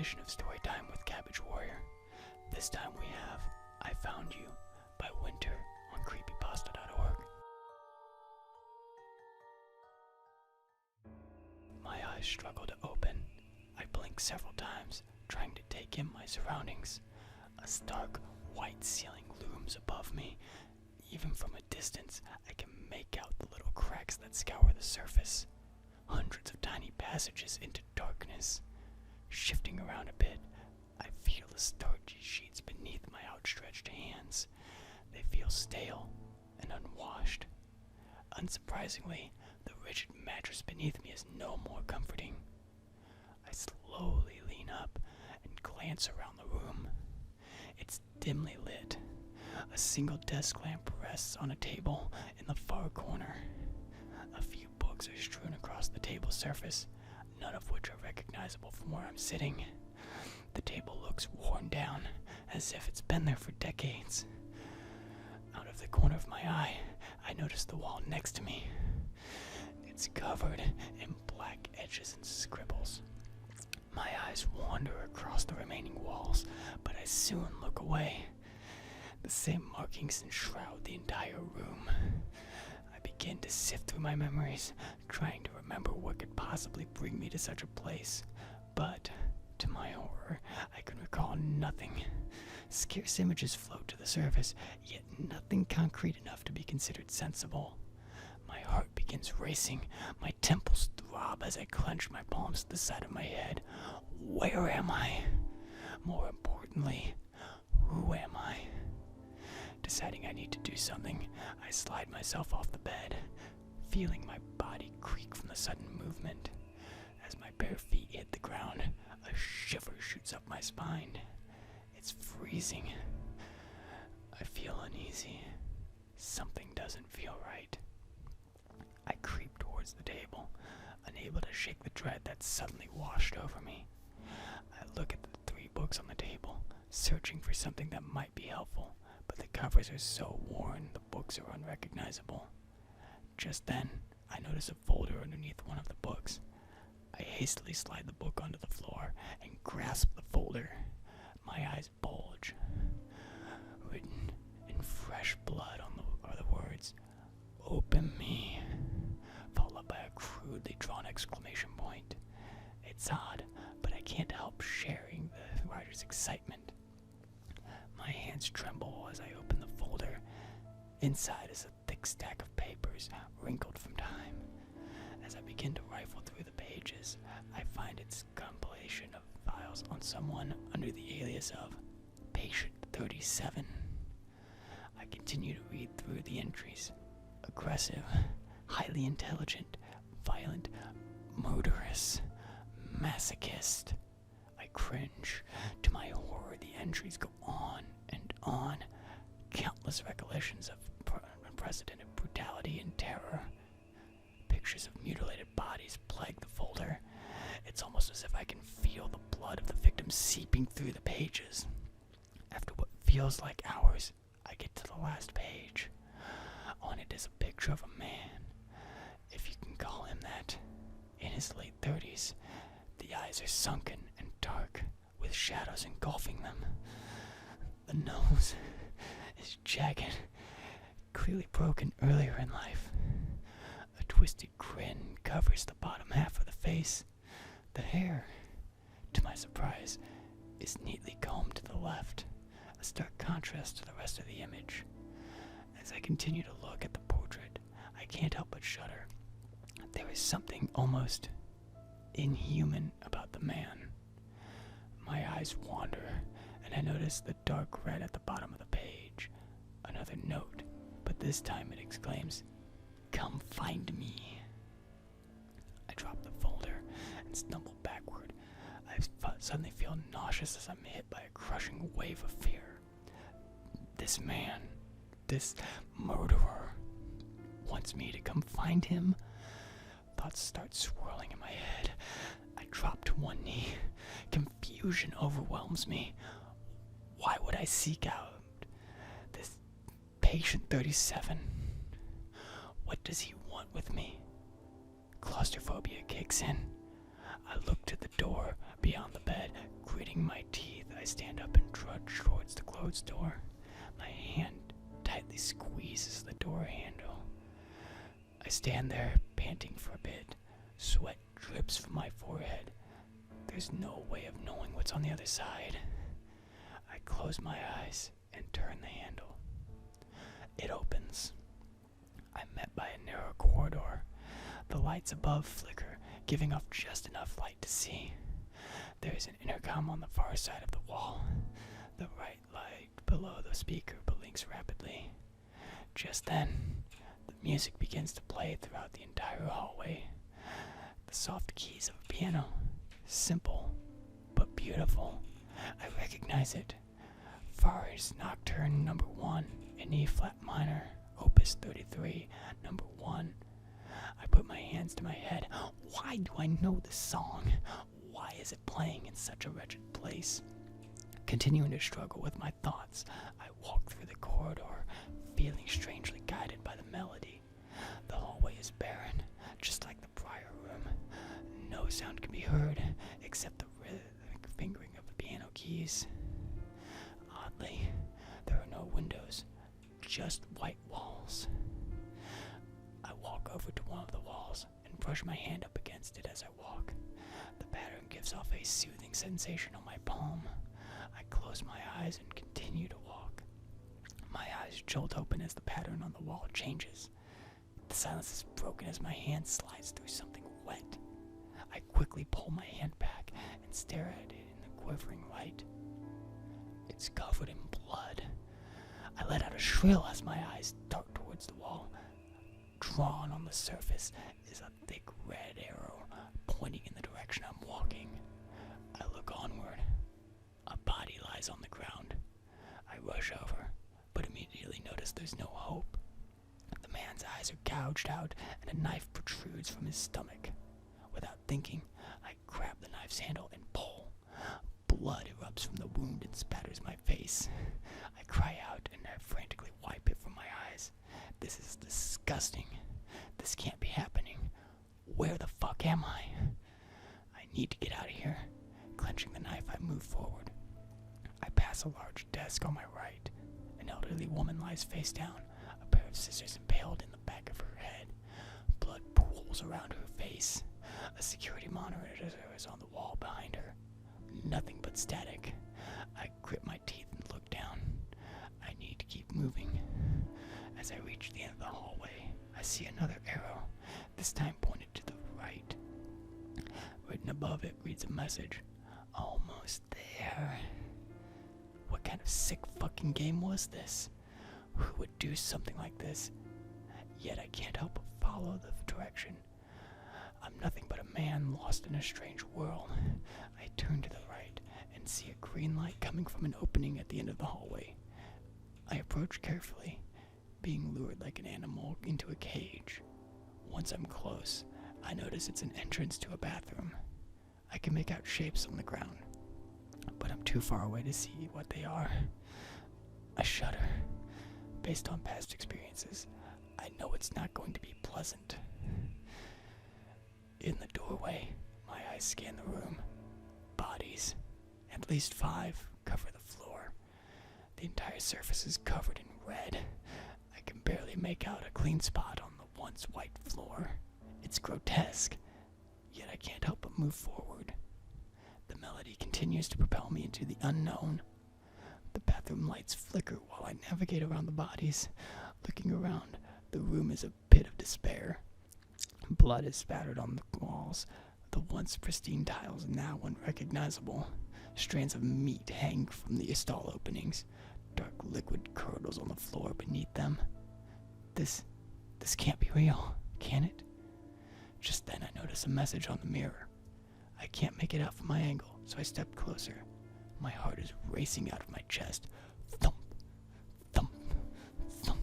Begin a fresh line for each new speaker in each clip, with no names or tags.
edition of Storytime with Cabbage Warrior. This time we have I Found You by Winter on creepypasta.org. My eyes struggle to open. I blink several times, trying to take in my surroundings. A stark, white ceiling looms above me. Even from a distance, I can make out the little cracks that scour the surface. Hundreds of tiny passages into darkness. Shifting around a bit, I feel the starchy sheets beneath my outstretched hands. They feel stale and unwashed. Unsurprisingly, the rigid mattress beneath me is no more comforting. I slowly lean up and glance around the room. It's dimly lit. A single desk lamp rests on a table in the far corner. A few books are strewn across the table surface, none of which are recognizable from where I'm sitting. The table looks worn down, as if it's been there for decades. Out of the corner of my eye, I notice the wall next to me. It's covered in black edges and scribbles. My eyes wander across the remaining walls, but I soon look away. The same markings enshroud the entire room. I begin to sift through my memories, trying to remember what could possibly bring me to such a place. But, to my horror, I can recall nothing. Scarce images float to the surface, yet nothing concrete enough to be considered sensible. My heart begins racing. My temples throb as I clench my palms to the side of my head. Where am I? More importantly, who am I? Deciding I need to do something, I slide myself off the bed, feeling my body creak from the sudden movement. As my bare feet hit the ground, a shiver shoots up my spine. It's freezing. I feel uneasy. Something doesn't feel right. I creep towards the table, unable to shake the dread that suddenly washed over me. I look at the 3 books on the table, searching for something that might be helpful, but the covers are so worn the books are unrecognizable. Just then, I notice a folder underneath one of the books. I hastily slide the book onto the floor and grasp the folder. My eyes bulge. Written in fresh blood are the words, "Open me," followed by a crudely drawn exclamation point. It's odd, but I can't help sharing the writer's excitement. My hands tremble as I open the folder. Inside is a thick stack of papers, wrinkled from time. As I begin to rifle through the pages, I find its compilation of files on someone under the alias of Patient 37. I continue to read through the entries. Aggressive, highly intelligent, violent, murderous, masochist. I cringe. To my horror, the entries go on and on. Countless recollections of unprecedented brutality and terror. Pictures of mutilated bodies plague the folder. It's almost as if I can feel the blood of the victims seeping through the pages. After what feels like hours, I get to the last page. On it is a picture of a man, if you can call him that, in his late 30s. The eyes are sunken and dark, with shadows engulfing them. The nose is jagged, clearly broken earlier in life. A twisted grin covers the bottom half of the face. The hair, to my surprise, is neatly combed to the left, a stark contrast to the rest of the image. As I continue to look at the portrait, I can't help but shudder. There is something almost inhuman about the man. My eyes wander, and I notice the dark red at the bottom of the page. Another note, but this time it exclaims, "Come find me." I drop the folder and stumble backward. I suddenly feel nauseous as I'm hit by a crushing wave of fear. This man, this murderer, wants me to come find him? Thoughts start swirling in my head. I drop to one knee. Confusion overwhelms me. Why would I seek out this Patient 37? What does he want with me? Claustrophobia kicks in. I look to the door, Beyond the bed, gritting my teeth, I stand up and trudge towards the closed door. My hand tightly squeezes the door handle. I stand there, panting for a bit. Sweat drips from my forehead. There's no way of knowing what's on the other side. I close my eyes and turn the handle. It opens. I'm met by a narrow corridor. The lights above flicker, giving off just enough light to see. There is an intercom on the far side of the wall. The right light below the speaker blinks rapidly. Just then, the music begins to play throughout the entire hallway. The soft keys of a piano. Simple, but beautiful. I recognize it. Far's Nocturne No. 1 in E-flat minor, Opus 33, No. 1. I put my hands to my head. Why do I know this song? Why is it playing in such a wretched place? Continuing to struggle with my thoughts, I walk through the corridor, feeling strangely guided by the melody. The hallway is barren, just like the prior room. No sound can be heard, except the rhythmic fingering of the piano keys. Oddly, there are no windows, just white walls. I walk over to one of the walls and brush my hand up against it as I walk. The pattern gives off a soothing sensation on my palm. I close my eyes and continue to walk. My eyes jolt open as the pattern on the wall changes. The silence is broken as my hand slides through something wet. I quickly pull my hand back and stare at it in the quivering light. It's covered in blood. I let out a shrill as my eyes dart towards the wall. Drawn on the surface is a thick red arrow pointing in the direction I'm walking. I look onward. A body lies on the ground. I rush over, but immediately notice there's no hope. The man's eyes are gouged out and a knife protrudes from his stomach. Without thinking, I grab the knife's handle and pull. Blood erupts from the wound and spatters my face. I cry out and I frantically wipe it from my eyes. This is disgusting. This can't be happening. Where the fuck am I? I need to get out of here. Clenching the knife, I move forward. I pass a large desk on my right. An elderly woman lies face down, a pair of scissors impaled in the back of her head. Blood pools around her face. A security monitor is on the wall behind her. Nothing but static. I grit my teeth and look down. I need to keep moving. As I reach the end of the hallway, I see another arrow, this time pointed to the right. Written above it reads a message. Almost there. What kind of sick fucking game was this? Who would do something like this? Yet I can't help but follow the direction. I'm nothing but a man lost in a strange world. I turn to the right and see a green light coming from an opening at the end of the hallway. I approach carefully, being lured like an animal into a cage. Once I'm close, I notice it's an entrance to a bathroom. I can make out shapes on the ground, but I'm too far away to see what they are. I shudder. Based on past experiences, I know it's not going to be pleasant. In the doorway, my eyes scan the room. Bodies, at least 5, cover the floor. The entire surface is covered in red. I can barely make out a clean spot on the once white floor. It's grotesque, yet I can't help but move forward. The melody continues to propel me into the unknown. The bathroom lights flicker while I navigate around the bodies. Looking around, the room is a pit of despair. Blood is spattered on the walls. The once pristine tiles now unrecognizable. Strands of meat hang from the stall openings. Dark liquid curdles on the floor beneath them. This can't be real, can it? Just then I notice a message on the mirror. I can't make it out from my angle, so I step closer. My heart is racing out of my chest. Thump, thump, thump.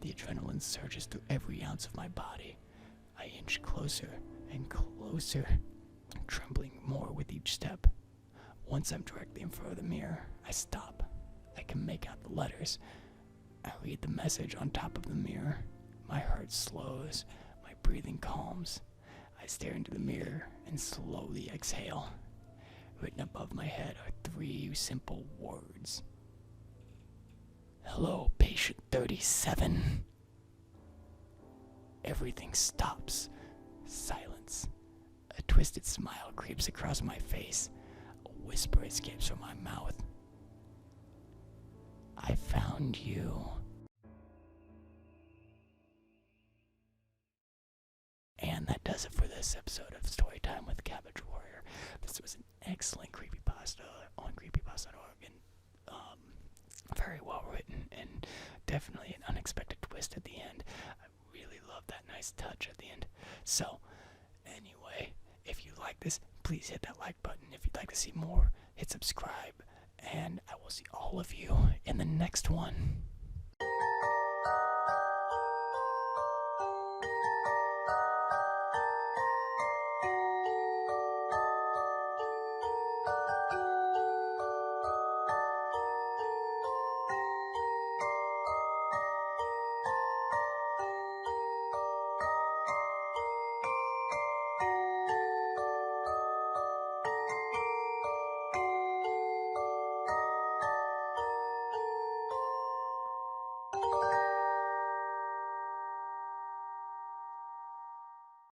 The adrenaline surges through every ounce of my body. I inch closer and closer, trembling more with each step. Once I'm directly in front of the mirror, I stop. I can make out the letters. I read the message on top of the mirror. My heart slows, my breathing calms. I stare into the mirror and slowly exhale. Written above my head are 3 simple words. Hello, patient 37. Everything stops. Silence. A twisted smile creeps across my face. A whisper escapes from my mouth. I found you. And that does it for this episode of Storytime with Cabbage Warrior. This was an excellent creepypasta on creepypasta.org, and very well written, and definitely an unexpected twist at the end. I really love that nice touch at the end. So, anyway, if you like this, please hit that like button. If you'd like to see more, hit subscribe, and I will see all of you in the next one.